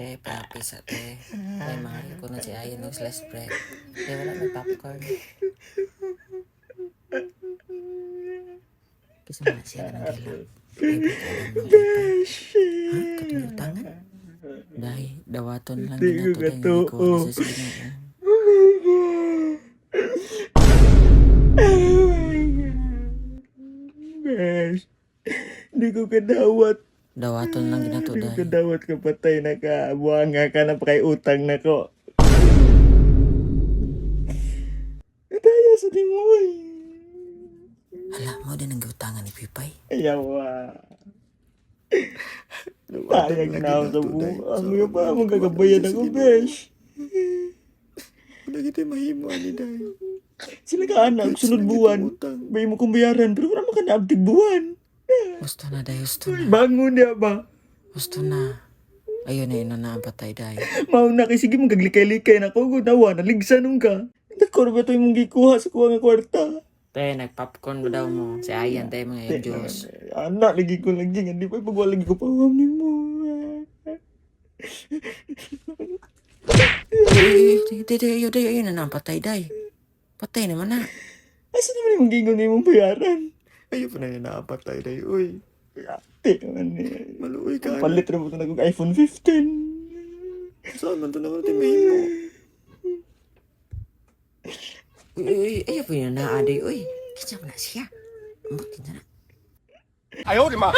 Te, papis ate. May mga ko na si Ayan ng slice bread. Te, wala may popcorn. Kasi mo na siya ka ng gila. Favorite alam ng pipay. Ha? Katong tangan? Dahil, dawaton lang ginato tayo ng ikuha sa sige. Besh, hindi ko kadawat. Dawaton lang ginato Hindi ko dahil. kadawat ka patay na ka. Buwanga ka na pa kay utang na ko. Kataya sa tingoy. Hala, mo din ang giutangan ni Pipay. Ayaw Tayag na ako sa buwan. Ngayon pa mong gagabayan ako, Besh. Wala kita mahimo ani day. Sila ka anak, sunod buwan. Bay mo kong bayaran, pero wala ka naabtig buwan. Gusto na dahil, gusto na. Bangon niya ba? Gusto na. Ayun na ino na ang patay dahil. Mauna kay sige mong gaglikay-likay na ko. Gunawa, naligsa nung ka. Dako ba ito yung mong gikuha sa kuha nga kwarta? Te, nagpopcorn mo daw mo. Si Ayan tayo mga yung Diyos. Anak, lagi ko lagi. Hindi pa ipagwa lagi ko pawamin mo. Ayun na ang patay dahil. Patay naman na. Asa naman yung gingon niya mong bayaran? Ayo pa na naapatay day. Uy, Ate, man eh. maluoy ka. Palit na mo ito na iPhone 15. Saan man to na ti mahimo? Uy, ayaw po yun na aday. Uy, kita mo na siya. Ambot kita na. 哎呦我的妈！